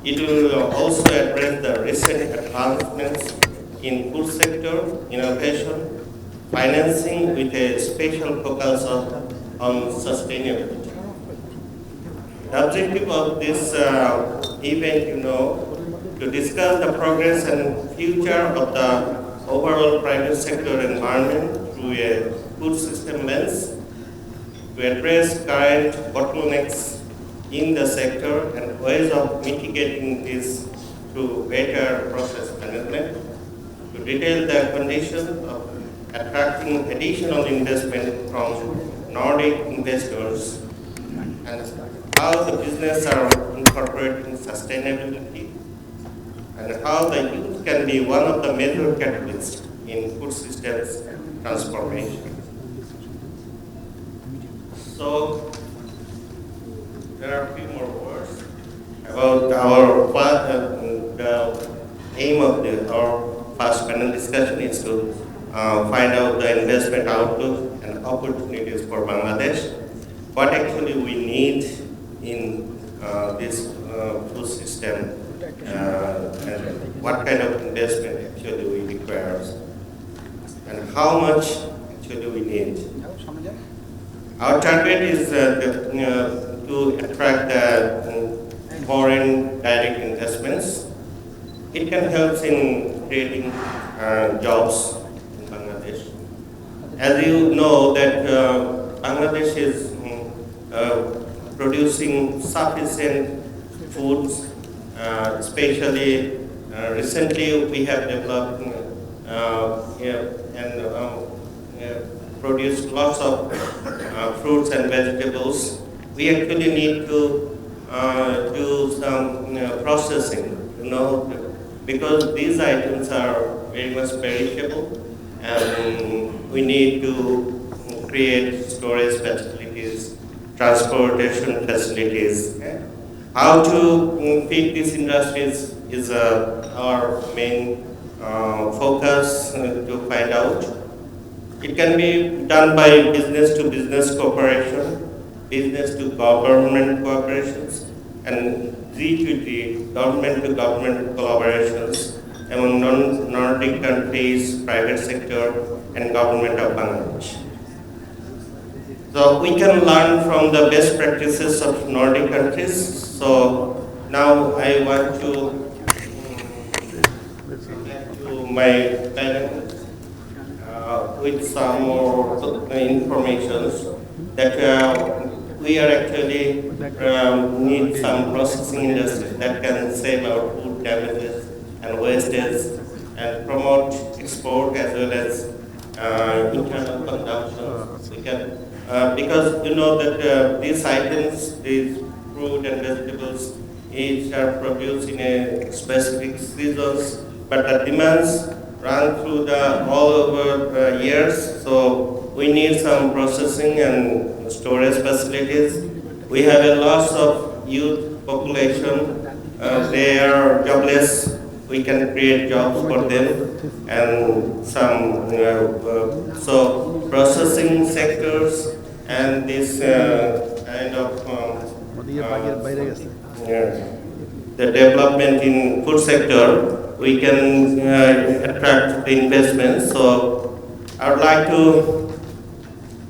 It will also address the recent advancements in food sector, innovation, financing with a special focus on sustainability. The objective of this event, to discuss the progress and future of the overall private sector environment through a food system lens, to address current bottlenecks in the sector and ways of mitigating this through better process management, to detail the conditions of attracting additional investment from Nordic investors and how the business are incorporating sustainability and how the youth can be one of the major catalysts in food systems transformation. So there are a few more words about the aim of our first panel discussion is to find out the investment outlook and opportunities for Bangladesh, what actually we need in this food system, and what kind of investment actually we require, and how much actually we need. Our target is to attract the foreign direct investments. It can help in creating jobs in Bangladesh. As you know that Bangladesh is producing sufficient foods, especially recently we have developed and produced lots of fruits and vegetables. We actually need to do some processing, because these items are very much perishable, and we need to create storage facilities, transportation facilities. How to feed these industries is our main focus to find out. It can be done by business-to-business cooperation, business-to-government cooperations, and G2G, government-to-government collaborations among Nordic countries, private sector, and government of Bangladesh. So we can learn from the best practices of Nordic countries. So now I want to get to my panel with some more information that we are actually need some processing industry that can save our food damages and wastage and promote export as well as internal consumption. We can, because that these items, these fruit and vegetables, each are produced in a specific seasons, but the demands run through all over the years. So we need some processing and storage facilities. We have a lot of youth population. They are jobless. We can create jobs for them, and some so processing sectors and this kind of the development in food sector, we can attract the investments. So I would like to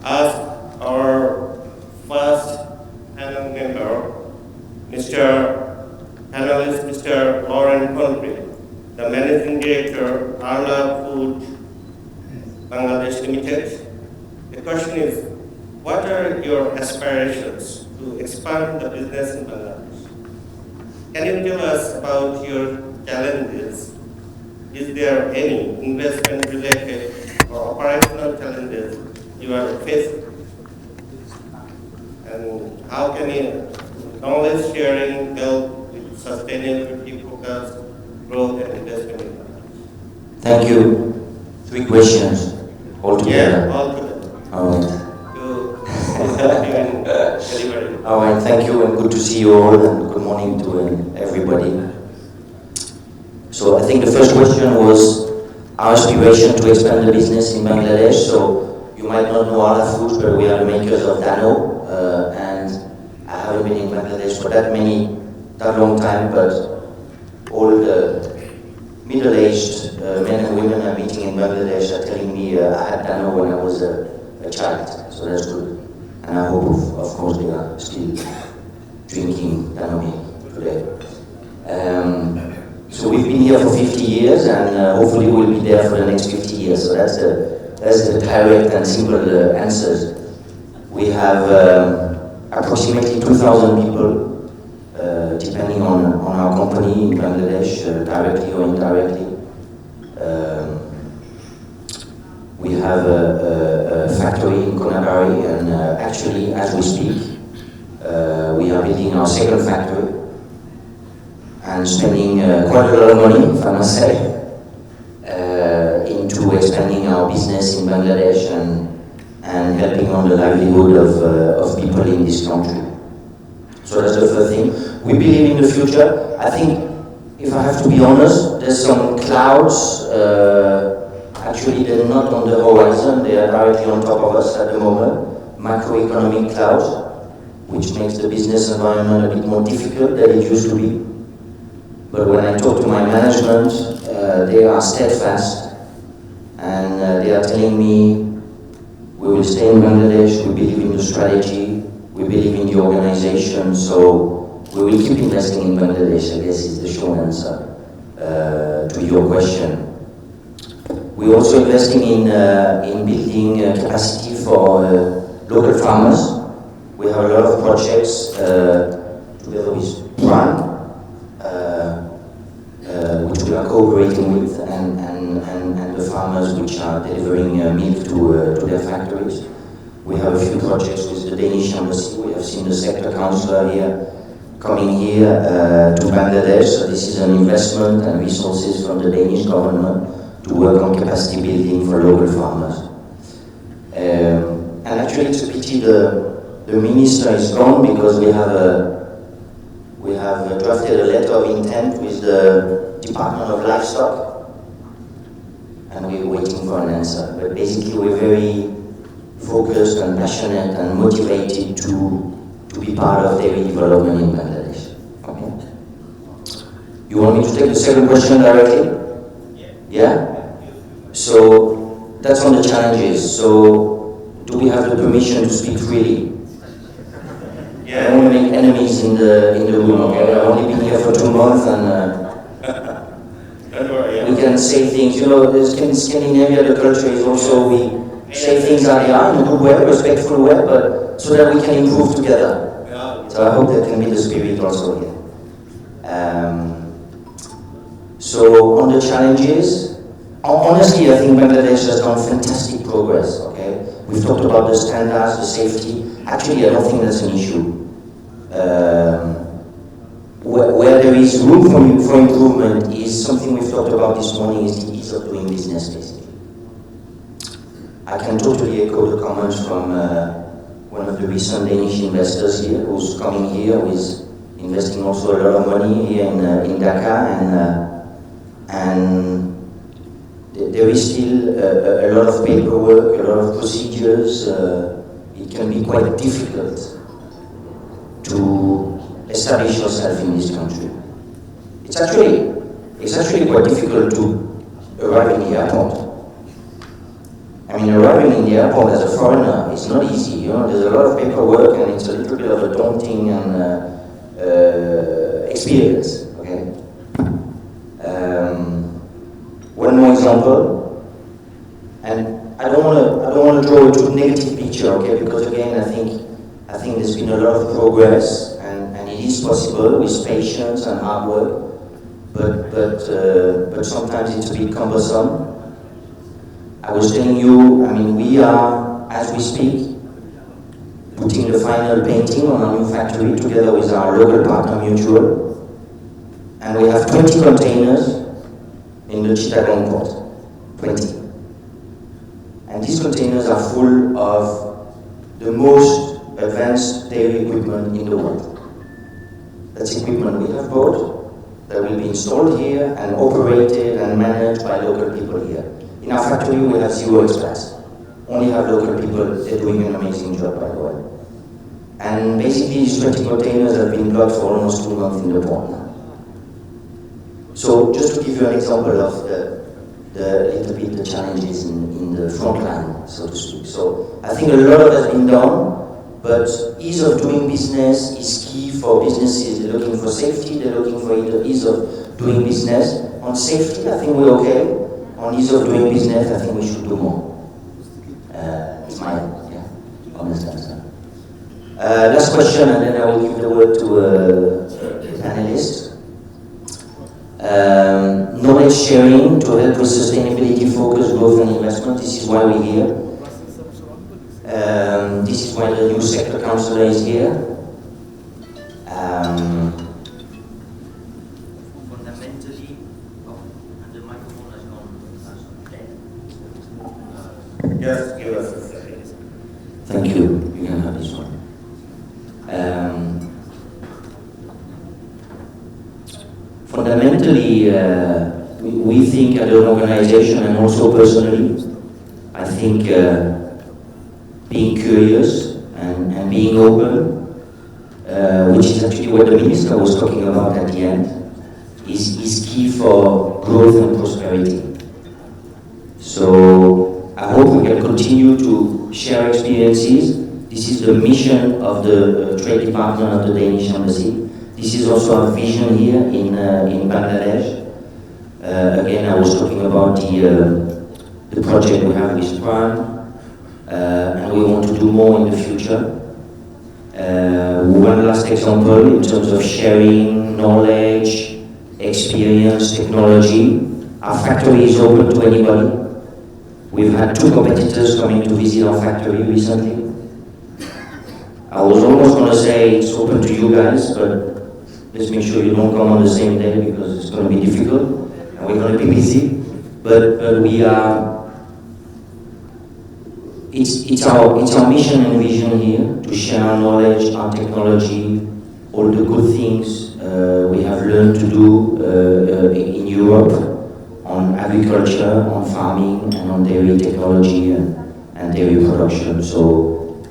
ask our first panel member, Mr. Laurant, the Managing Director, Arla Food Bangladesh Limited. The question is, what are your aspirations to expand the business in Bangladesh? Can you tell us about your challenges? Is there any investment-related or operational challenges you are facing? And how can knowledge sharing help with sustainability focused growth and investment in Bangladesh? Thank you. 3 questions altogether. Yeah, altogether. All right. Delivery. All right, thank you, and good to see you all, and good morning to everybody. So I think the first question was our aspiration to expand the business in Bangladesh. So you might not know Arla Foods, but we are the makers of Dano, and I haven't been in Bangladesh for that long time, but all the middle-aged men and women I'm meeting in Bangladesh are telling me I had Dano when I was a child, so that's good. And I hope, of course, they are still drinking Dano milk today. So we've been here for 50 years, and hopefully we'll be there for the next 50 years. So that's the direct and simple answers. We have approximately 2,000 people, depending on our company in Bangladesh, directly or indirectly. We have a factory in Konakari, and actually, as we speak, we are building our second factory and spending quite a lot of money, if I must say, into expanding our business in Bangladesh and helping on the livelihood of people in this country. So that's the first thing. We believe in the future. I think, if I have to be honest, there's some clouds. Actually, they're not on the horizon. They are directly on top of us at the moment. Macroeconomic clouds, which makes the business environment a bit more difficult than it used to be. But when I talk to my management, they are steadfast, and they are telling me, we will stay in Bangladesh, we believe in the strategy, we believe in the organization, so we will keep investing in Bangladesh, I guess is the short answer to your question. We're also investing in building capacity for local farmers. We have a lot of projects together with Prime, which we are cooperating with, and the farmers which are delivering milk to their factories. We have a few projects with the Danish Embassy. We have seen the sector councillor here coming here to Bangladesh. So this is an investment and resources from the Danish government to work on capacity building for local farmers. And actually, it's a pity the minister is gone, because we have drafted a letter of intent with the Department of Livestock, and we're waiting for an answer. But basically, we're very focused and passionate and motivated to be part of dairy development in Bangladesh. Okay. You want me to take the second question directly? Yeah? So that's on the challenges. So do we have the permission to speak freely? Yeah. I don't want to make enemies in the room, okay? I've only been here for 2 months, and we can say things. You know, in Scandinavia, the culture is also we say things how they are in a good way, respectful way, but so that we can improve together. So I hope that can be the spirit also here. So on the challenges, honestly, I think Bangladesh has done fantastic progress. Okay, we've talked about the standards, the safety. Actually, I don't think that's an issue. Where there is room for improvement is something we've talked about this morning, is the ease of doing business, basically. I can totally echo the comments from one of the recent Danish investors here, who's coming here, who is investing also a lot of money here in Dhaka, and there is still a lot of paperwork, a lot of procedures. It can be quite difficult to establish yourself in this country. It's actually quite difficult to arrive in the airport. I mean, arriving in the airport as a foreigner is not easy. You know, there's a lot of paperwork, and it's a little bit of a daunting experience. Okay. One more example, and I don't want to draw a too negative picture, okay? Because again, I think there's been a lot of progress, and it is possible with patience and hard work, but sometimes it's a bit cumbersome. I was telling you, I mean, we are, as we speak, putting the final painting on our new factory together with our local partner Mutual, and we have 20 containers in the Chittagong port, 20. And these containers are full of the most advanced dairy equipment in the world. That's equipment we have bought that will be installed here and operated and managed by local people here. In our factory, we have 0 expats. Only have local people. They're doing an amazing job, by the way. And basically, these 20 containers have been blocked for almost 2 months in the port now. So just to give you an example of the challenges in the front line, so to speak. So I think a lot of has been done, but ease of doing business is key for businesses. They're looking for safety, they're looking for ease of doing business. On safety, I think we're okay. On ease of doing business, I think we should do more. It's my honest answer. Last question, and then I will give the word to a panelist. Knowledge sharing to help with sustainability, focus, growth and investment. This is why we're here. This is why the new sector councillor is here. Fundamentally, and the microphone has gone. Just give us a second. Thank you. You can have this one. Fundamentally, we think as an organization and also personally, I think being curious and being open, which is actually what the minister was talking about at the end, is key for growth and prosperity. So I hope we can continue to share experiences. This is the mission of the Trade Department of the Danish Embassy. This is also our vision here in Bangladesh. Again, I was talking about the project we have with Prime, and we want to do more in the future. One last example in terms of sharing knowledge, experience, technology. Our factory is open to anybody. We've had 2 competitors coming to visit our factory recently. I was almost going to say it's open to you guys, but let's make sure you don't come on the same day because it's going to be difficult and we're going to be busy. But we are, it's our mission and vision here to share our knowledge, our technology, all the good things we have learned to do in Europe on agriculture, on farming, and on dairy technology and dairy production. So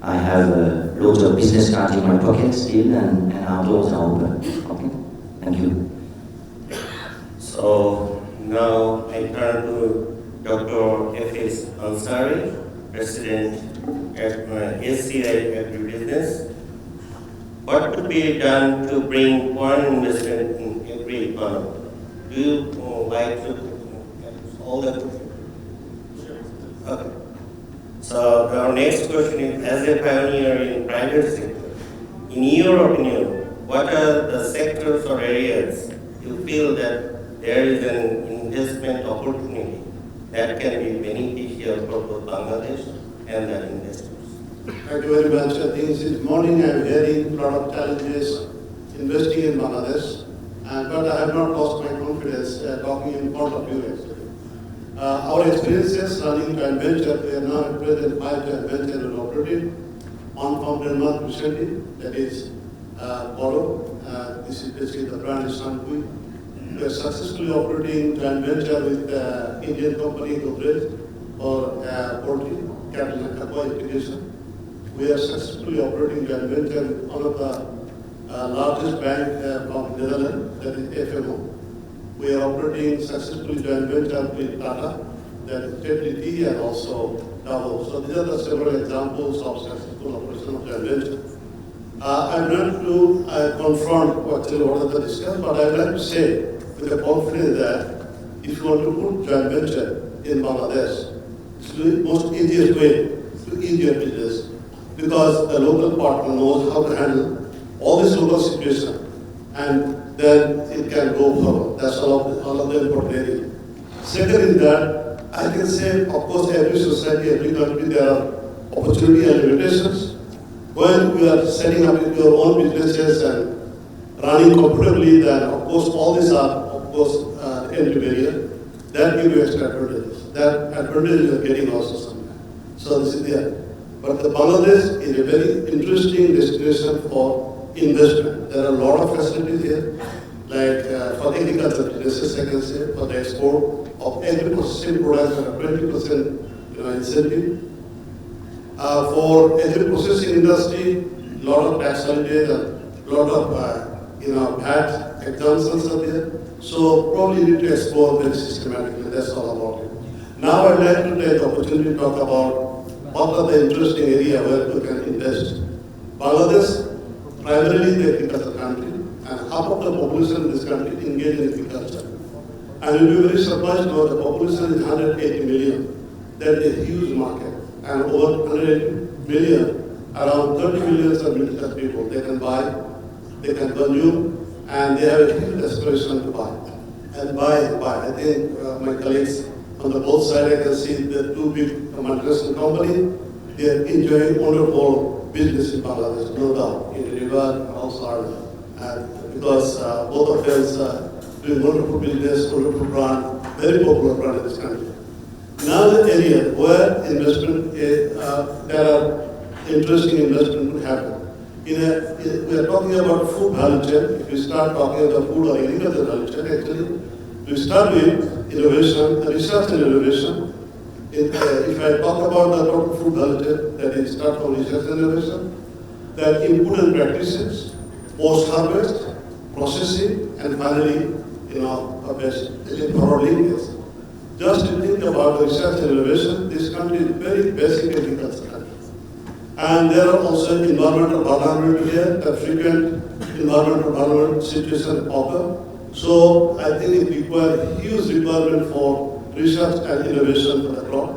I have loads of business cards in my pocket still, and our doors are open. Okay, thank you. So now I turn to Dr. F.S. Ansarey, President at NCCI Agribusiness. What could be done to bring foreign investment in every economy? Do you like to all that? Okay. So our next question is, as a pioneer in private sector, in your opinion, what are the sectors or areas you feel that there is an investment opportunity that can be beneficial for both Bangladesh and the investors? Thank you very much. I think this morning I am hearing a lot of challenges investing in Bangladesh, but I have not lost my confidence talking in front of you actually. Our experiences running joint venture, we are now at present 5 joint ventures and operating. One from Denmark recently, that is Boro. This is basically the brand is Sankui. We are successfully operating joint venture with Indian company Dept for Ponty, cattle and aqua irrigation. We are successfully operating joint venture with one of the largest bank from Netherlands, that is FMO. We are operating successfully joint venture with Dhaka, that is Dept and also Naharul. So these are the several examples of successful operation of joint venture. I'm not to confront actually what are the discussions, but I would like to say with the confidence that if you want to put joint venture in Bangladesh, it's the most easiest way to ease your business, because the local partner knows how to handle all this local situation, and then it can go forward. That's all of the important area. Second is that I can say, of course, every society, every country, there are opportunity and limitations. When we are setting up your own businesses and running comfortably, then of course all these are, of course, entry barrier. That give you extra advantages. That advantage you are getting also sometimes. So this is there. But the Bangladesh is a very interesting destination for investment. There are a lot of facilities here, like for agriculture businesses, I can say, for the export of every processing products, 20% incentive. For every processing industry, a lot of tax holidays and a lot of bad examples are there. So probably need to explore very systematically. That's all about it. Now I'd like to take the opportunity to talk about what are the interesting areas where we can invest. Bangladesh, primarily the agriculture country, and half of the population in this country engage in agriculture. And you'll be very surprised to know the population is 180 million. That is a huge market. And over 180 million, around 30 million are middle-class people. They can buy, they can consume, and they have a huge aspiration to buy. And buy. I think my colleagues on the both sides, I can see the two big multinational companies, they are enjoying wonderful business in Bangladesh, no doubt, Unilever and also Arla. And because both of them are doing wonderful business, wonderful brand, very popular brand in this country. Another area where investment, there are interesting investment could happen. We are talking about food value chain. If we start talking about food or agriculture value chain, actually, we start with innovation, research and innovation. If I talk about the total food value chain, that is start from research and innovation, then input and practices, post-harvest, processing, and finally, harvest, for linkage. Just to think about the research and innovation, this country is very basic agriculture country. And there are also environmental vulnerability here, the frequent environmental vulnerability situation occur. So I think it requires huge requirement for research and innovation for the crop,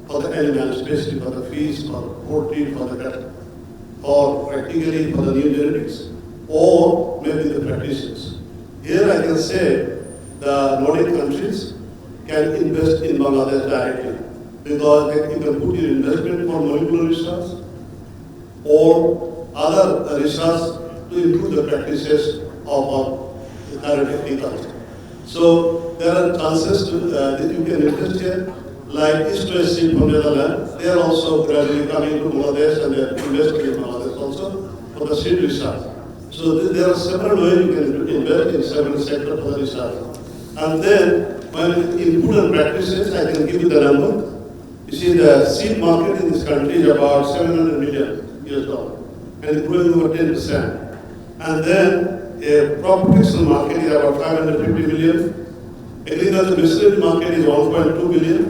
for the animals, especially for the fish, for the poultry, for the cattle, or practically for the new genetics, or maybe the practices. Here I can say the Nordic countries can invest in Bangladesh directly because you can put your investment for molecular research or other research to improve the practices of current agriculture. So there are chances that you can invest here, like East West Seed from Netherlands. They are also gradually coming to Bangladesh and they are investing in Bangladesh also for the seed research. So there are several ways you can invest in several sectors for the research. And then when input and practices, I can give you the number. You see the seed market in this country is about $700 million and it's growing over 10%. And then a crop protection market is about 550 million. Agriculture machinery market is 1.2 billion.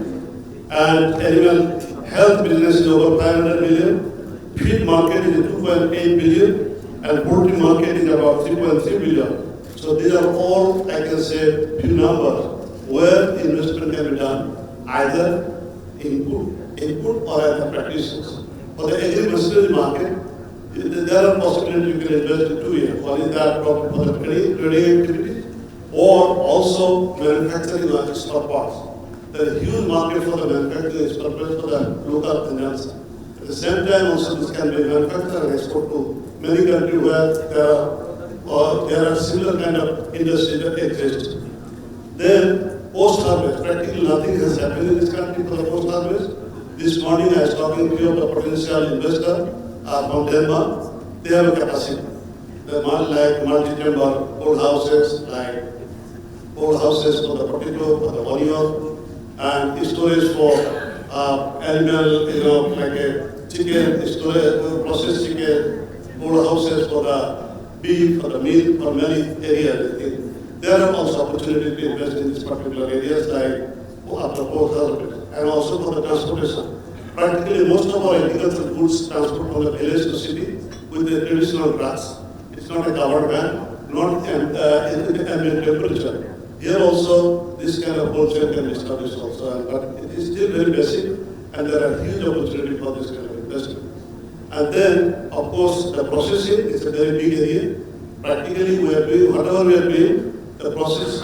And animal health business is over 500 million. Feed market is 2.8 billion. And poultry market is about 3.3 billion. So these are all, I can say, few numbers where investment can be done, either input or other practices. For the agri-machinery market, there are possibilities you can invest in 2 years. One is that for the trading activities, or also manufacturing of spare parts. There is a huge market for the manufacturing spare parts for the local consumption. At the same time, also this can be manufactured and export to many countries where there are similar kind of industries that exist. Then post-harvest, practically nothing has happened in this country for the post-harvest. This morning I was talking to you about a potential investor from Denmark. They have a capacity. The like multi-chamber cold houses, like cold houses for the potato, for the onion, and storage for animal, like a chicken, storage, processed chicken, cold houses for the beef, for the meat, for many areas. There are also opportunities to invest in these particular areas, like after post-harvest, and also for the transportation. Practically most of our agricultural goods transport from the village to city with the traditional trucks. It's not a covered van, not ambient temperature. Here also, this kind of whole chain can be established also, but it is still very basic, and there are huge opportunities for this kind of investment. And then, of course, the processing is a very big area. Practically, we are doing whatever we are doing. The processed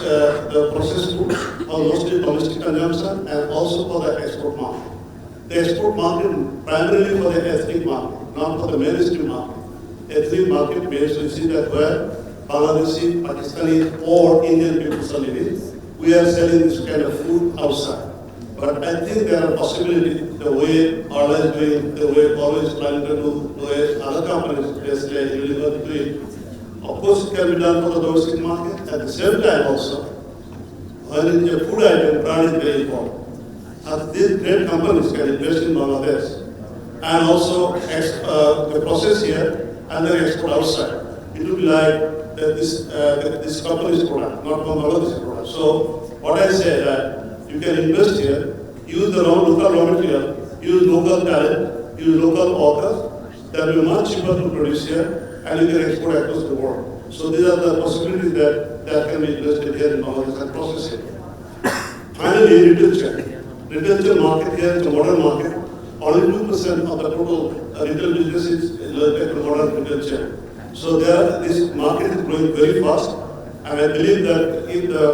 food are mostly domestic consumption and also for the export market. The export market primarily for the ethnic market, not for the mainstream market. Ethnic market based, we see that where Bangladeshi, Pakistani or Indian people are living, we are selling this kind of food outside. But I think there are possibilities, the way Arla is doing, the way Mollah is planning to do, the way other companies, basically Unilever do it. Of course, it can be done for the domestic market. At the same time also, when it is a food item, brand is very important. And these great companies can invest in Bangladesh and also the process here and then export outside. It would be like that this company's product, not from Bangladesh's product. So what I say that you can invest here, use the local raw material, use local talent, use local workers. That will be much cheaper to produce here, and you can export across the world. So these are the possibilities that can be invested here in Bangladesh and processed here. Finally, retail chain. Retail chain market here is a modern market. Only 2% of the total retail business is related to modern retail chain. So this market is growing very fast, and I believe that if the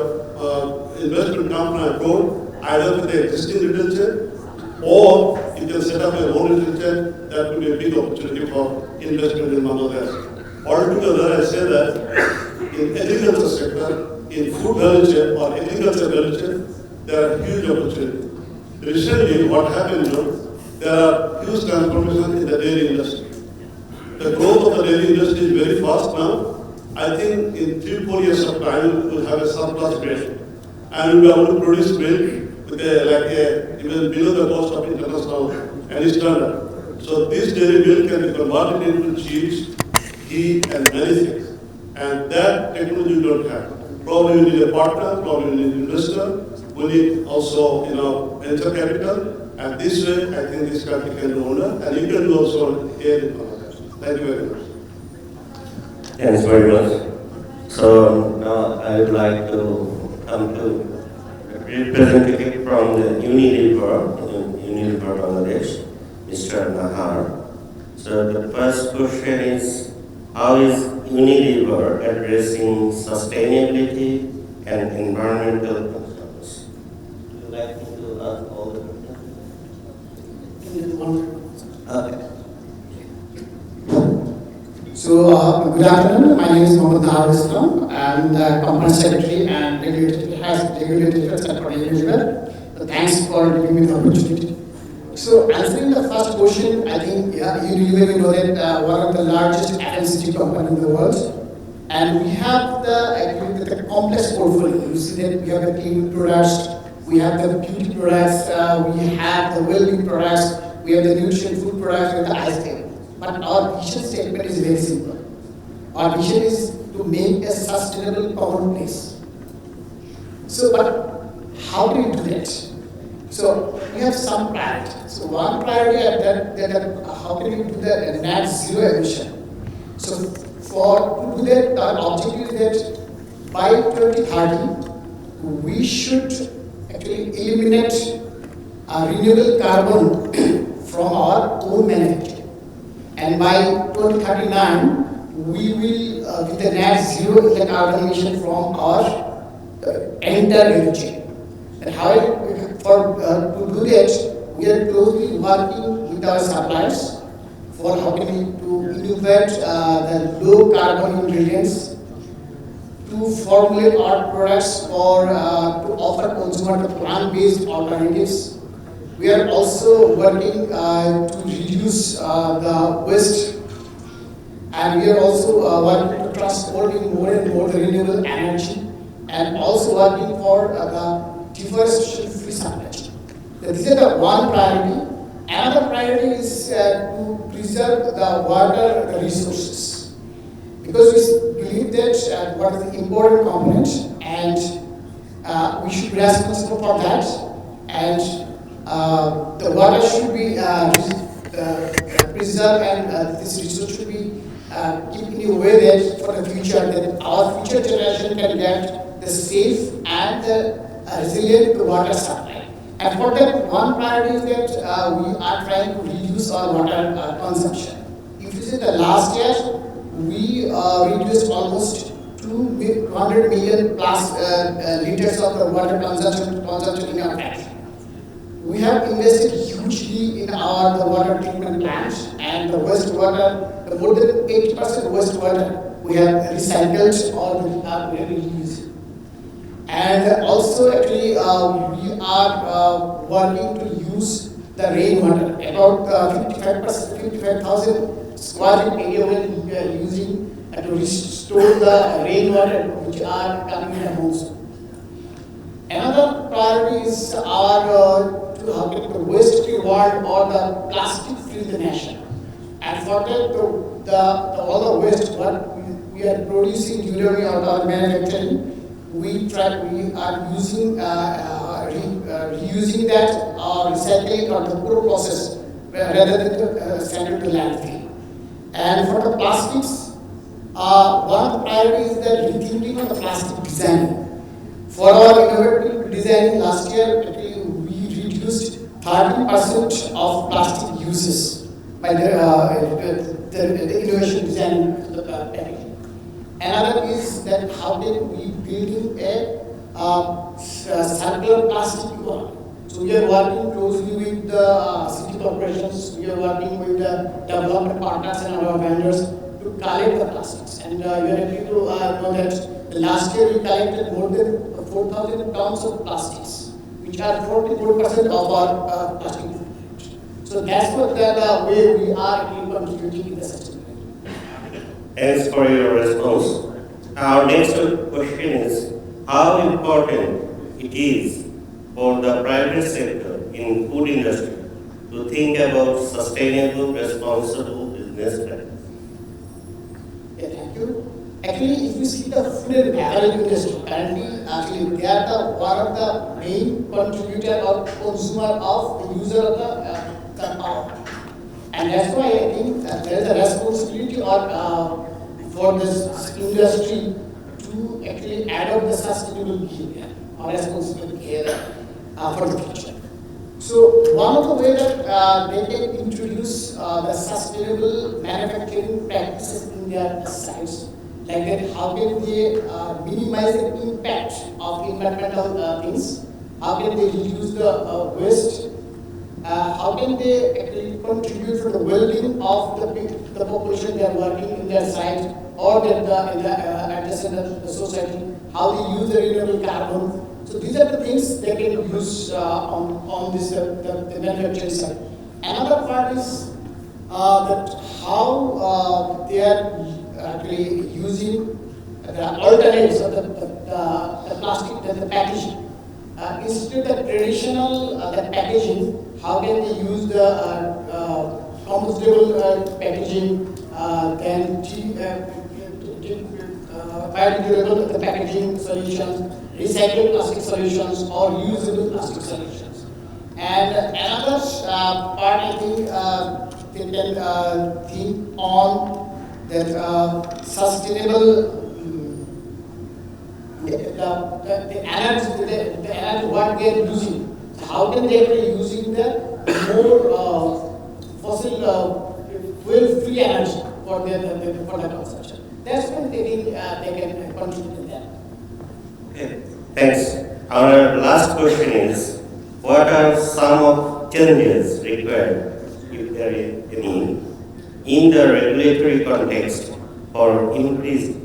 investment comes from abroad, either with the existing retail chain, or you can set up a own retail chain, that would be a big opportunity for investment in Bangladesh. Altogether, I say that in agriculture sector, in food value chain or agriculture value chain, there are huge opportunities. Recently, what happened, there are huge transformations in the dairy industry. The growth of the dairy industry is very fast now. I think in 3-4 years of time, we will have a surplus milk. And we will be able to produce milk with even below the cost of international and standard. So this dairy milk can be converted into cheese, ghee, and many things. And that technology we don't have. Probably we need a partner, probably we need an investor. We need also, venture capital. And this way, I think this country can do wonder. And you can do also here in Bangladesh. Thank you very much. Thanks very much. So now I would like to come to a representative from the Unilever Bangladesh, Mr. Nahar. So the first question is, how is Unilever addressing sustainability and environmental concerns? Would you like me to ask all the questions? Okay. So, good afternoon. My name is Mohammad. I'm the company secretary and regulatory affairs at Unilever. So thanks for giving me the opportunity. So, answering the first question, I think Unilever, you know that one of the largest FMCG company in the world, and we have the complex portfolio. You see that we have the cleaning products, we have the beauty products, we have the well-being products, we have the nutrition food products, and the ice cream. But our vision statement is very simple. Our vision is to make a sustainable commonplace. So, but how do we do that? So, we have some priority. So, one priority that how can we do that net zero emission? So, to do that, our objective is that by 2030, we should actually eliminate renewable carbon from our own manufacturing. And by 2039, we will with a net zero in the carbon emission from our entire value chain. And how to do that, we are closely working with our suppliers for how can we to innovate the low carbon ingredients, to formulate our products or to offer consumer the plant-based alternatives. We are also working to reduce the waste, and we are also working to transporting more and more renewable energy, and also working for the deforestation-free supply chain. This is the one priority. Another priority is to preserve the water resources, because we believe that what is the important component, and we should be responsible for that, and the water should be preserved, and this resource should be kept in a way that for the future, that our future generation can get the safe and resilient water supply. And for that, one priority is that we are trying to reduce our water consumption. If you see the last year, we reduced almost 200 million plus liters of the water consumption in our factory. We have invested hugely in the water treatment plants, and the wastewater, the more than 80% wastewater we have recycled or we have reused. And also actually we are working to use the rainwater. About 55,000 square feet area we are using to restore the rainwater which are coming in the monsoon. Another priority is our to how can the waste-free world or the plastic-free nation. And for that, all the waste, what we are producing durable out of manufacturing, we are using, reusing that or recycling or the core process rather than send it to landfill. And for the plastics, one of the priorities is the rethinking of the plastic design. For our innovative designing last year, we reduced 30% of plastic uses by the innovation design of the packaging. Another is that how can we building a circular plastic economy. So we are working closely with the city corporations, we are working with the development partners and our vendors to collect the plastics. And you are happy to know that last year we collected more than 4,000 tons of plastics, which are 44% of our plastic footprint. So that's what the way we are contributing in the sustainability. Thanks for your response. Our next question is, how important it is for the private sector in food industry to think about sustainable, responsible business practices? Yeah, thank you. Actually, if you see the food and beverage industry, currently, actually, they are one of the main contributor or consumer of the user of the power. And that's why I think there is a responsibility for this industry to actually adopt the sustainable behavior or responsible behavior for the future. So one of the ways that they can introduce the sustainable manufacturing practices in their sites, like that how can they minimize the impact of environmental things, how can they reduce the waste, how can they actually contribute for the well-being of the population they are working in their site or in the adjacent society, how they use the renewable carbon. So these are the things they can use on this the manufacturing side. Another part is that how they are actually using the alternatives of the plastic, the packaging. Instead of the traditional packaging, how can they use the compostable packaging, then biodegradable packaging solutions, recycled plastic solutions, or reusable plastic solutions. And another part, I think, they can think on that sustainable the energy what they are using. So how can they be using the more fossil fuel-free energy for their consumption? That's when they think they can contribute to that. Okay, thanks. Our last question is, what are some of changes required, if there is any, in the regulatory context for increased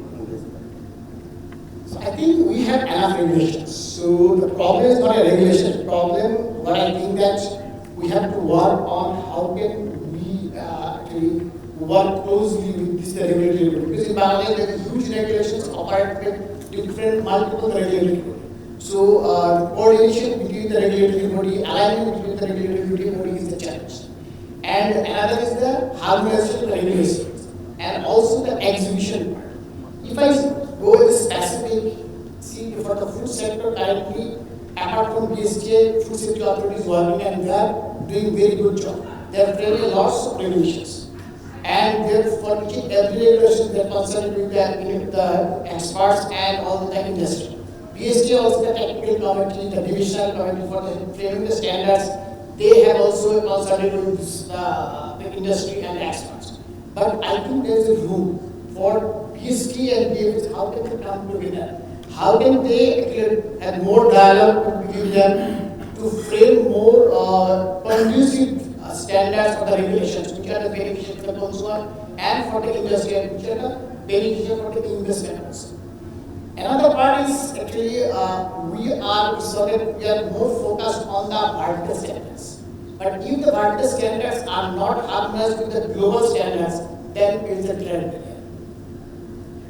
I think we have enough regulations. So the problem is not a regulation problem. What I think that we have to work on how can we actually work closely with this regulatory body. Because in Bangladesh there are huge regulations operate with different multiple regulatory bodies. So coordination between the regulatory body, alignment between the regulatory body is the challenge. And another is the harmonization of the regulations and also the execution part. If I go with the specific, see for the food sector currently, apart from BSTA, food safety authorities working and they are doing very good job. They are framing lots of regulations. And for every regulation they are consulting with the experts and all the industry. BSTA also the technical committee, the divisional committee for the framing the standards, they have also consulted with the industry and the experts. But I think there is a room for BST and BFS, how can they come together? How can they have more dialogue between them to frame more conducive standards for the regulations, which are the beneficial for the consumer and for the industry, and which are the beneficial for the investment also. Another part is actually we are more focused on the vertical standards. But if the vertical standards are not harmonized with the global standards, then it is a trend barrier.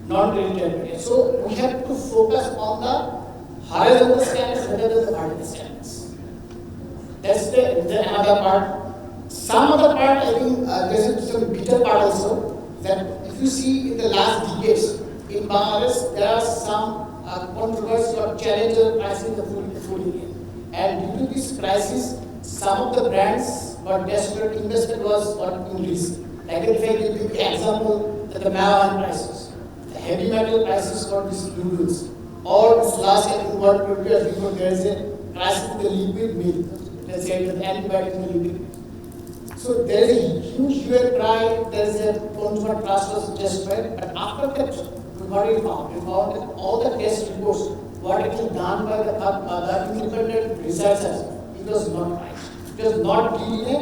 Non-trade barrier. So we have to focus on the horizontal standards rather than the vertical standards. That's the another part. Some other part, I think there's some bitter part also, that if you see in the last decades, in Bangladesh, there are some controversy or challenges facing the food area. And due to this crisis, some of the brands were desperate, investment was in risk. Like if I give you the example, the malahan prices, the heavy metal prices for these noodles, or this last year in what previous before there is a crisis in the liquid milk, let's say with antibiotics in the liquid milk. So there is a huge hue and cry, there is a consumer trust was destroyed, but after that, what we found that all the test reports, what actually done by the independent researchers, it was not right. It was not giving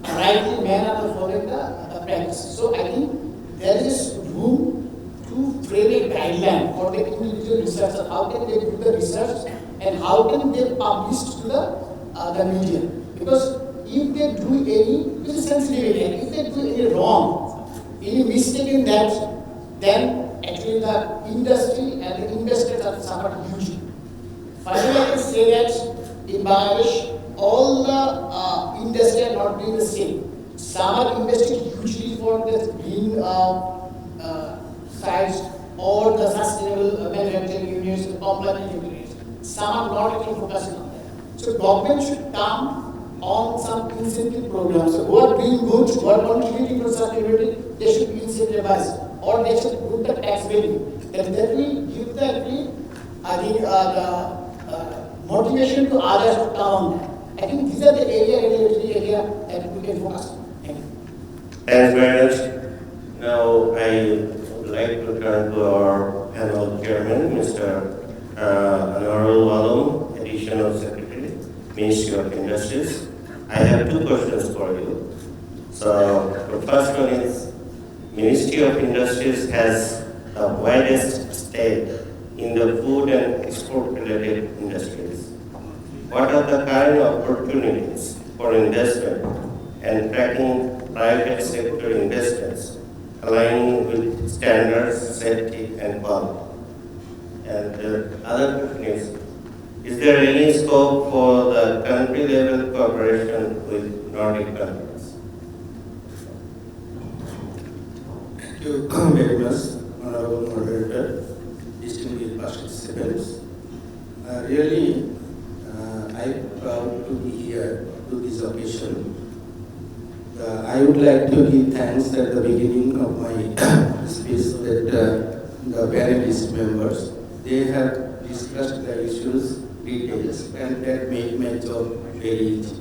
a rightly manner of following the practice. So I think there is room to frame a guideline for the individual researchers. How can they do the research and how can they publish to the media? Because if they do any, this is sensitive area, if they do any wrong, any mistake in that, then actually the industry and the investors are suffered hugely. Finally, I can say that in Bangladesh, all the industry are not doing the same. Some are investing hugely for the green sites or the sustainable manufacturing units, compliant units. Some are not actually focusing on that. So government should come on some incentive programs. So who are doing good, who are contributing to sustainability, they should be incentivized. Or they should put the tax value. Then that will give the motivation to others to come on that. I think these are the regulatory area that we can focus on. Thank you. Thanks very much. Now I would like to turn to our panel chairman, Mr. Anwarul, Additional Secretary, Ministry of Industries. I have two questions for you. So the first one is, Ministry of Industries has the widest stake in the food and export-related industries. What are the kind of opportunities for investment and tracking private sector investments, aligning with standards, safety, and quality? And the other question is there any scope for the country-level cooperation with Nordic countries? Thank you very much, Honorable Moderator, distinguished participants. Really, I'm proud to be here to this occasion. I would like to give thanks at the beginning of my speech that the panelist members, they have discussed the issues, details, and that made my job very easy.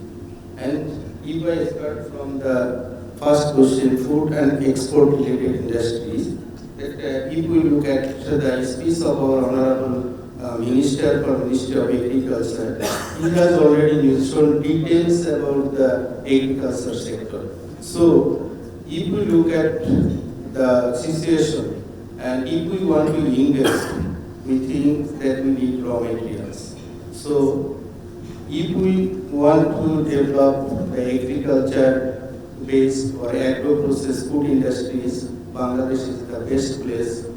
And if I start from the first question, food and export related industries, that if we look at the speech of our Honorable Minister for Ministry of Agriculture, he has already mentioned details about the agriculture sector. So, if we look at the situation and if we want to invest, we think that we need raw materials. So, if we want to develop the agriculture-based or agro-processed food industries, Bangladesh is the best place to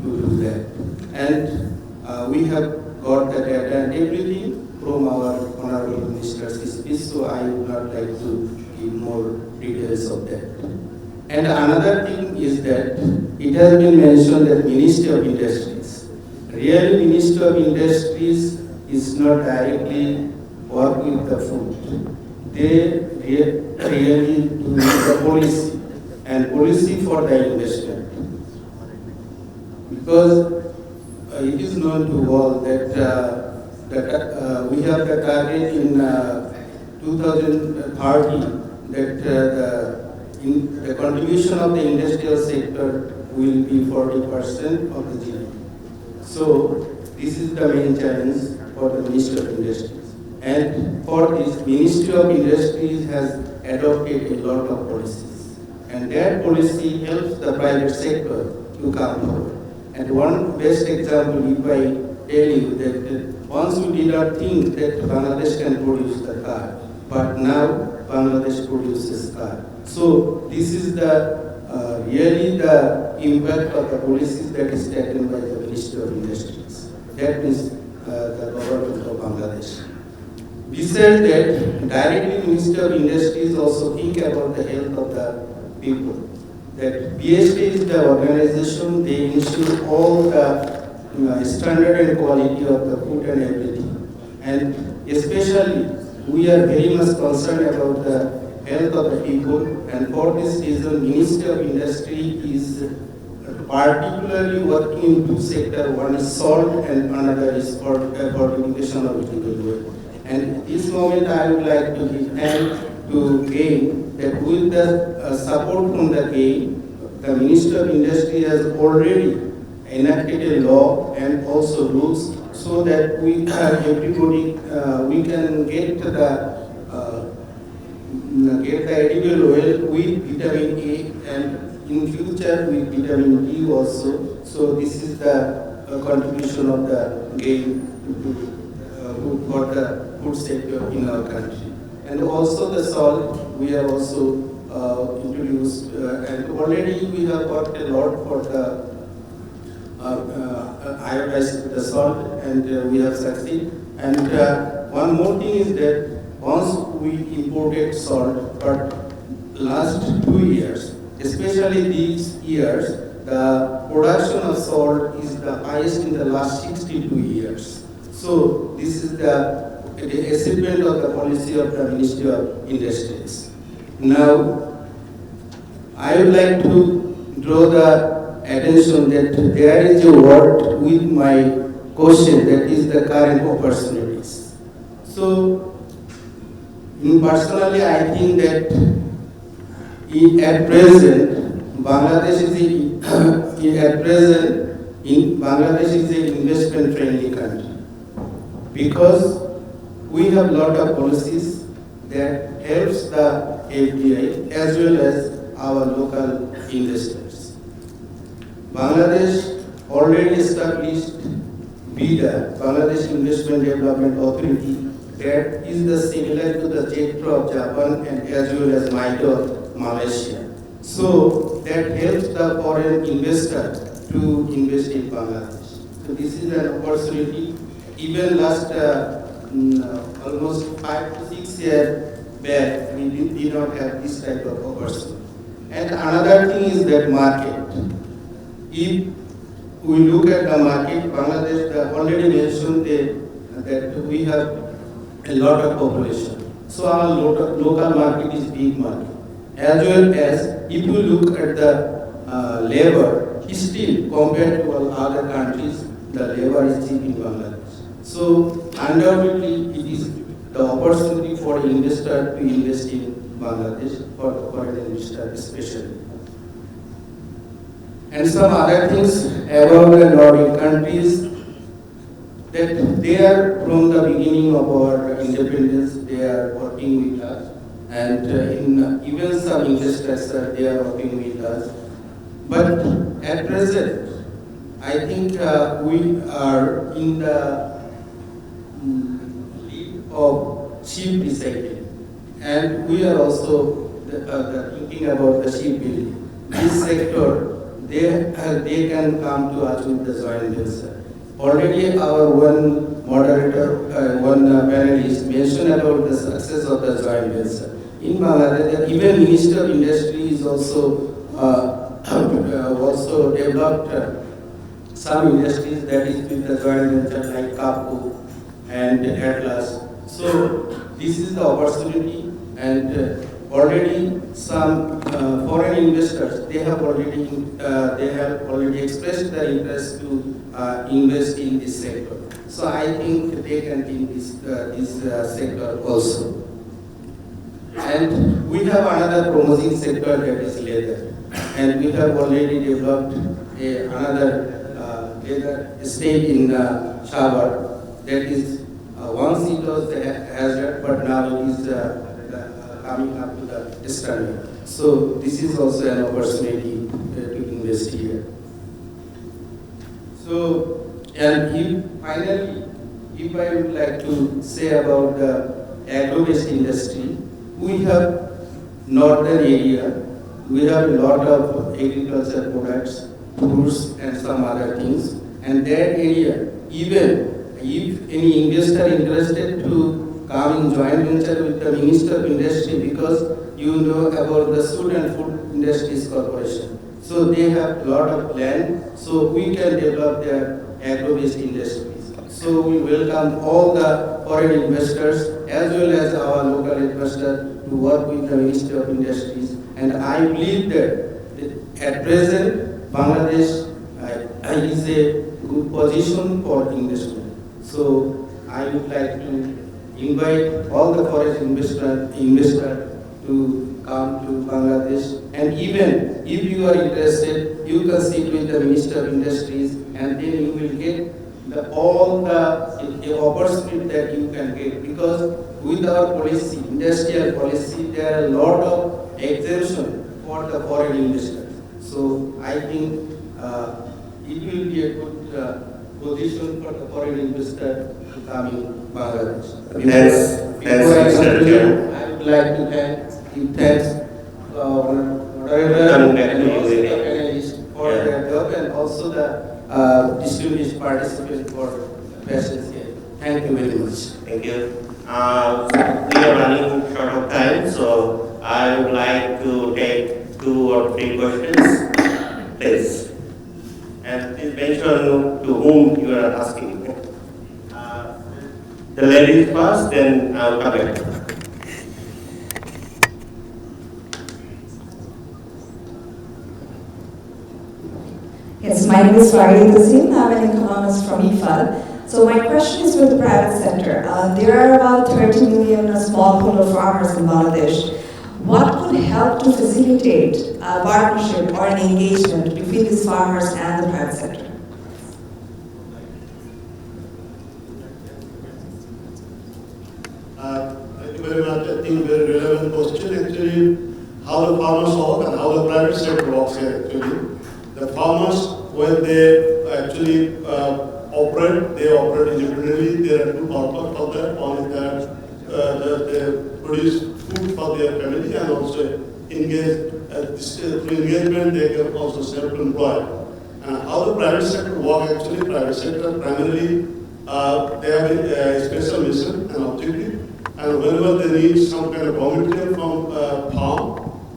do that. And we have got the data and everything from our Honorable Minister's speech, so I would not like to give more details of that. And another thing is that it has been mentioned that Ministry of Industries. Really, Ministry of Industries is not directly work with the food. They really do the policy and policy for the investment. Because it is known to all that we have the target in 2030 that the contribution of the industrial sector will be 40% of the GDP. So this is the main challenge for the Ministry of Industries. And for this, Ministry of Industries has adopted a lot of policies. And that policy helps the private sector to come forward. And one best example, if I tell you that once we did not think that Bangladesh can produce the car, but now Bangladesh produces car. So this is the really the impact of the policies that is taken by the Ministry of Industries. That means the government of Bangladesh. Besides that, directly Ministry of Industries also think about the health of the people. that BST is the organization, they ensure all the standard and quality of the food and everything. And especially, we are very much concerned about the health of the people, and for this reason, Ministry of Industry is particularly working in two sectors. One is salt and another is fortification of vegetable oil. And at this moment, I would like to give thanks to GAIN that with the support from the GAIN, the Ministry of Industry has already enacted a law and also rules so that we everybody we can get the edible oil with vitamin A and in future with vitamin D also. So this is the contribution of the GAIN for the food sector in our country. And also the salt, we have also introduced, and already we have got a lot for the iodized the salt, and we have succeeded. And one more thing is that once we imported salt, but last 2 years, especially these years, the production of salt is the highest in the last 62 years. So this is the achievement of the policy of the Ministry of Industries. Now, I would like to draw the attention that there is a word with my question, that is the current opportunities. So, personally, I think that at present, Bangladesh is an investment-friendly country because we have a lot of policies that helps the FDI as well as our local investors. Bangladesh already established BIDA, Bangladesh Investment Development Authority, that is the similar to the JETRO of Japan and as well as MITO of Malaysia. So that helps the foreign investor to invest in Bangladesh. So this is an opportunity. Even last almost 5 to 6 years back, we did not have this type of opportunity. And another thing is that market. If we look at the market, Bangladesh already mentioned that we have a lot of population. So our local market is big market. As well as if you look at the labor, still compared to all other countries, the labor is cheap in Bangladesh. So undoubtedly it is the opportunity for investor to invest in Bangladesh, for an investor especially. And some other things about the Nordic countries, that they are from the beginning of our independence, they are working with us. And even some investors, they are working with us. But at present, I think we are in the lead of cheap recycling. And we are also thinking about the shipbuilding. This sector, they can come to us with the joint venture. Already our one moderator, one panelist mentioned about the success of the joint venture. In Bangladesh, even Ministry of Industry is also developed some industries that is with the joint venture like Kapco and Atlas. So this is the opportunity, and already some foreign investors, they have already expressed their interest to invest in this sector. So I think they can in this sector also. And we have another promising sector, that is leather. And we have already developed another leather estate in Shabar. That is, once it was a hazard, but now it is coming up to the standard. So this is also an opportunity to invest here. So, and finally, if I would like to say about the agro-based industry, we have northern area, we have a lot of agricultural products, fruits and some other things. And that area, even if any investor interested to come in joint venture with the Minister of Industry because you know about the Food and Food Industries Corporation. So they have a lot of land, so we can develop their agro-based industries. So we welcome all the foreign investors as well as our local investors to work with the Ministry of Industries. And I believe that at present, Bangladesh is a good position for investment. So I would like to invite all the foreign investors to come to Bangladesh. And even if you are interested, you can sit with the Minister of Industries and then you will get all the opportunity that you can get. Because with our policy, industrial policy, there are a lot of exemption for the foreign investors. So I think it will be a good position for the foreign investor to come in Bangladesh. Before I conclude, I would like to give thanks to our moderator and also the panelists for their job and also the distinguished participants for patience here. Thank you very much. Thank you. We are running short of time, so I would like to take 2 or 3 questions, please. And please mention to whom you are asking. The ladies first, then I'll come back. Yes, my name is Farid Tassim. I'm an economist from IFAD. So my question is with the private sector. There are about 30 million smallholder farmers in Bangladesh. What could help to facilitate a partnership or an engagement between these farmers and the private sector? Thank you very much. I think very relevant question actually, how the farmers work and how the private sector works here actually. The farmers, when they actually operate, they operate independently. There are 2 purposes for that. One is that they produce food for their family and also engage, through engagement they can also self-employ. How the private sector work actually, private sector primarily, they have a special mission and objective. And whenever they need some kind of raw material from farm,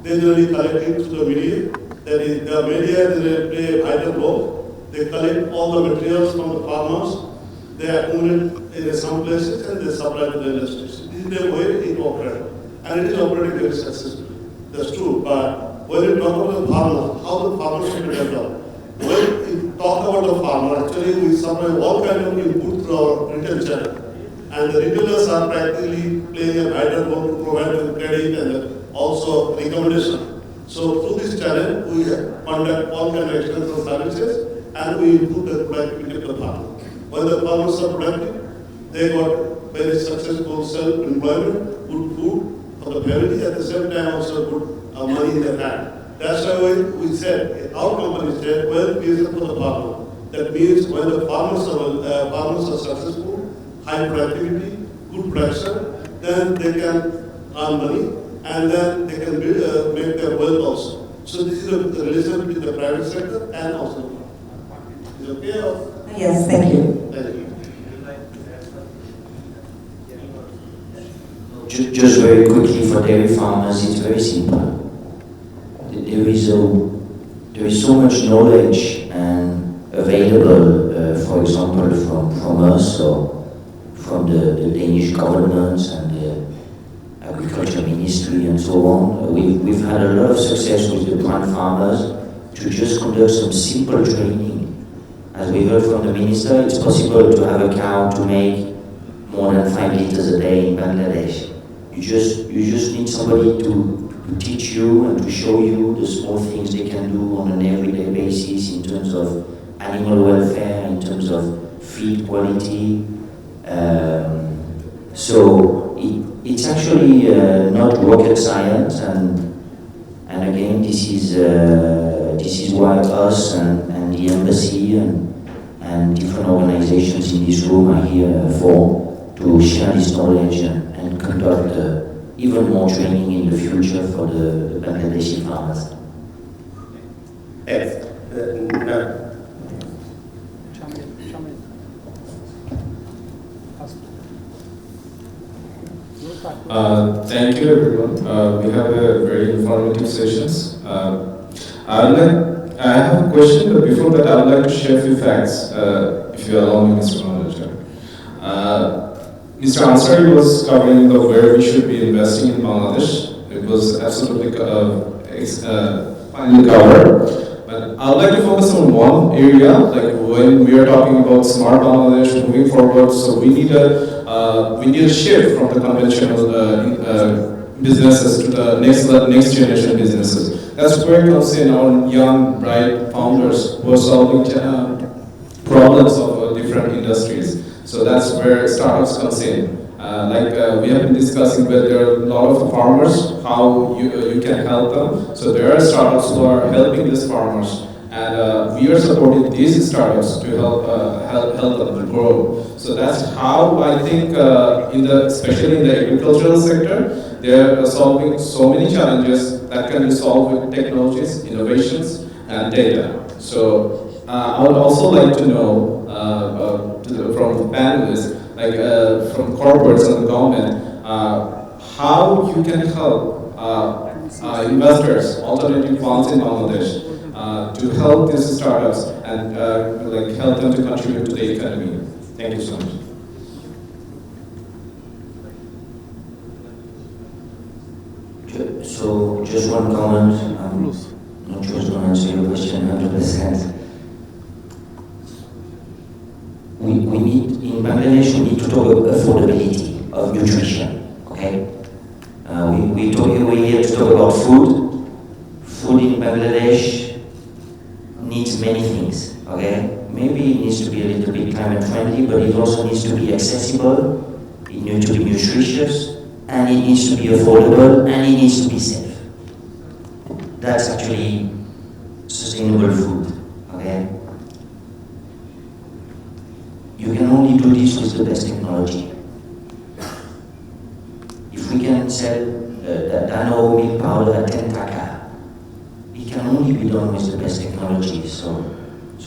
they generally collect it through the media. That is, the media they play a vital role. They collect all the materials from the farmers, they accumulate in some places and they supply to the industries. This is the way it operates. And it is operating very successfully. That's true. But when you talk about the farmers, how the farmers should develop. When we talk about the farmer, actually we supply all kind of input through our retail channel. And the retailers are practically playing a vital role to provide them credit and also recommendation. So through this channel, we conduct all kind of external services and we improve the productivity of the farmer. When the farmers are productive, they got very successful self-employment, good food for the family, at the same time also good money in their hand. That's why we said, our company said, wealth creation for the farmer. That means when the farmers are successful, high productivity, good production, then they can earn money and then they can make their wealth also. So this is the relation between the private sector and also the farmer. Is it okay? Or? Yes, thank you. Thank you. Just very quickly for dairy farmers, it's very simple. There is so much knowledge and available, for example, from us or from the Danish government and the Agriculture Ministry and so on. We've had a lot of success with the plant farmers to just conduct some simple training. As we heard from the minister, it's possible to have a cow to make more than 5 liters a day in Bangladesh. You just need somebody to teach you and to show you the small things they can do on an everyday basis in terms of animal welfare, in terms of feed quality. So it's actually not rocket science, and again, this is why us and the embassy and different organizations in this room are here for, to share this knowledge and conduct even more training in the future for the Bangladeshi farmers. Yes. Thank you, everyone. We have a very informative sessions. I have a question, but before that, I would like to share a few facts, if you allow me, Mr. Manager. Mr. Ansarey was covering where we should be investing in Bangladesh. It was absolutely finely covered. But I would like to focus on one area, like when we are talking about smart Bangladesh moving forward. So we need a shift from the conventional businesses to the next generation businesses. That's where it comes in our young, bright founders who are solving problems of different industries. So that's where startups comes in. We have been discussing where there are a lot of farmers, how you can help them. So there are startups who are helping these farmers, and we are supporting these startups to help them to grow. So that's how I think, especially in the agricultural sector, they are solving so many challenges that can be solved with technologies, innovations, and data. So I would also like to know from the panelists, from corporates and the government, how you can help investors, alternative funds in Bangladesh, to help these startups and help them to contribute to the economy. Thank you so much. So, just one comment. I'm not sure it's going to answer your question 100%. We need, in Bangladesh, we need to talk about affordability of nutrition, okay? We're here to talk about food. Food in Bangladesh needs many things, okay? Maybe it needs to be a little bit climate friendly, but it also needs to be accessible, it needs to be nutritious, and it needs to be affordable, and it needs to be safe. That's actually sustainable food, okay? You can only do this with the best technology. If we can sell Dano milk powder at 10 Dhaka, it can only be done with the best technology. So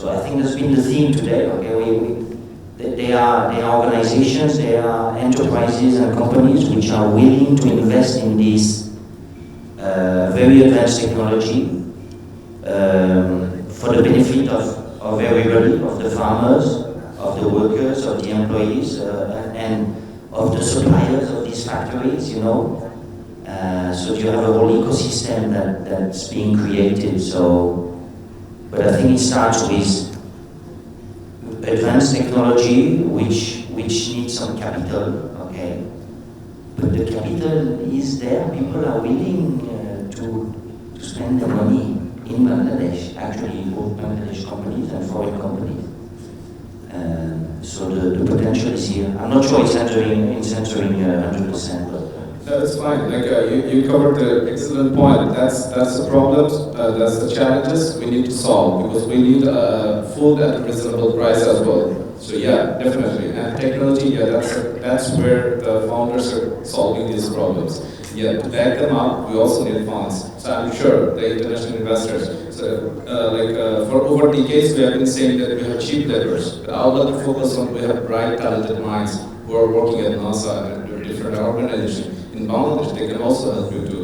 I think that's been the theme today. Okay, they are organizations, they are enterprises and companies which are willing to invest in this very advanced technology for the benefit of everybody, of the farmers, of the workers, of the employees, and of the suppliers of these factories, you know. So you have a whole ecosystem that's being created. But I think it starts with advanced technology, which needs some capital, okay. But the capital is there. People are willing to spend the money in Bangladesh, actually both Bangladesh companies and foreign companies. So the potential is here. I'm not sure it's answering 100%, but that's fine. You covered the excellent point. That's the problems. That's the challenges we need to solve, because we need food at a reasonable price as well. So yeah, definitely. And technology, yeah, that's where the founders are solving these problems. Yeah, to back them up, we also need funds. So I'm sure the international investors. So for over decades, we have been saying that we have cheap laborers. But I would like to focus on we have bright, talented minds who are working at NASA and different organizations. In Bangladesh, they can also help you to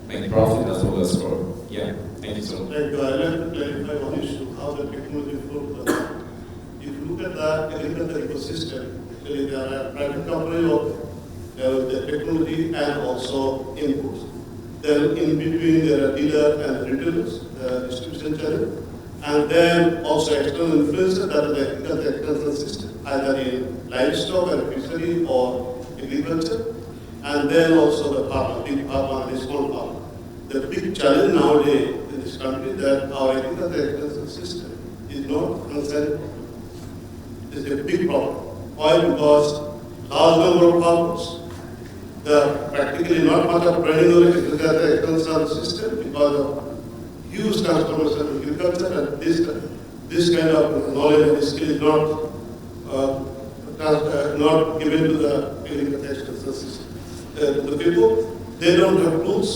make profit as well as grow. Yeah, thank you so much. I'd like to clarify one issue, how the technology flows. If you look at the agricultural ecosystem, actually there are private companies, there is the technology and also inputs. Then in between there are dealers and retailers, the distribution channel, and then also external influences, that is the agricultural external system, either in livestock and fishery or agriculture, and then also the farmer, big farmer and small farmer. The big challenge nowadays in this country that our agricultural external system is not concerned. It's a big problem. Why? Because large number of farmers, there practically not much of training or agricultural external system because of huge transformation of agriculture, and this kind of knowledge and skill is not given to the agricultural external system. The people, they don't have tools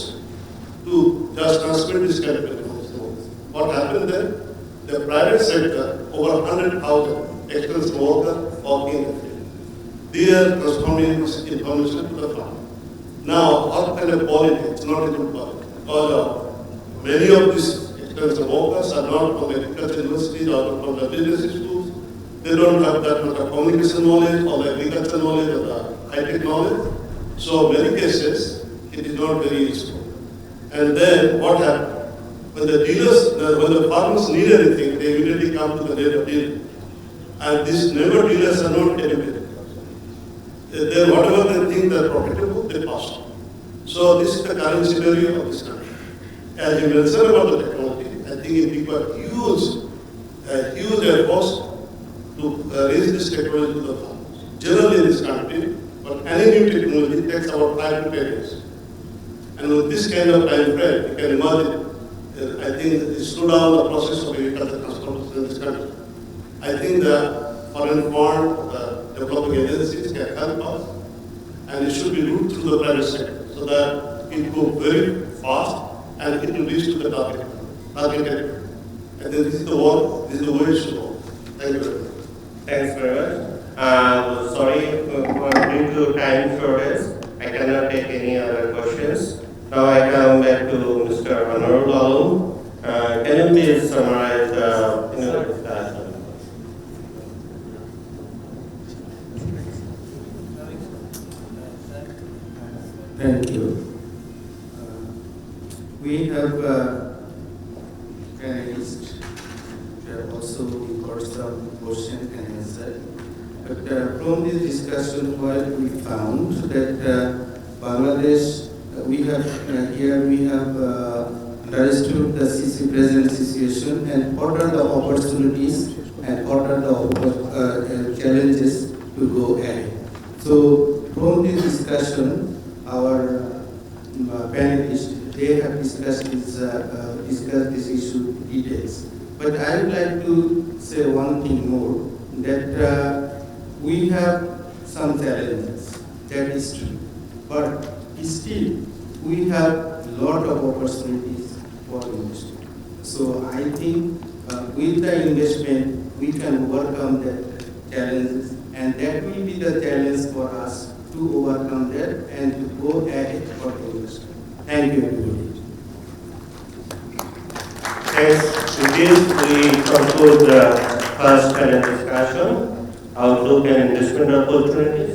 to just transmit this kind of information. What happened then? The private sector, over 100,000 external workers working in the field. they are transforming this information to the farmer. Now, what kind of quality? It's not a good quality. Because many of these expensive workers are not from agriculture universities or from the business schools. They don't have that much of communication knowledge or the agriculture knowledge or the high-tech knowledge. So, many cases, it is not very useful. And then what happens? When the dealers, when the farmers need anything, they immediately come to the neighbor dealer. And these neighbor dealers are not educated. They, whatever they think they're profitable, they pass on. So this is the current scenario of this country. As you mentioned about the technology, I think it requires huge efforts to raise this technology to the farmers. Generally in this country, but any new technology takes about 5 to 10 years. And with this kind of time frame, you can imagine, I think it slow down the process of agricultural transformation in this country. I think the foreign fund, the developing agencies can help us, and it should be route through the private sector so that it will go very fast and it will reach to the target. And then this is the work, this is the way it should go. Thank you very much. Thanks very much. Sorry, due to time shortage, I cannot take any other questions. Now I come back to Mr. Anwarul. Can you please summarize the discussion? Thank you. We have panelists who have also got some question and answer. But from this discussion, what we found that Bangladesh, we have understood the present situation and what are the opportunities and what are the challenges to go ahead. So from this discussion, our panelists, they have discussed this issue details. But I would like to say one thing more, that we have some challenges, that is true. But still, we have a lot of opportunities for investment. So I think with the investment, we can overcome the challenges, and that will be the challenge for us to overcome that and to go ahead for the investment. Thank you, everybody. Yes, with this we conclude the first panel discussion, outlook and investment opportunities.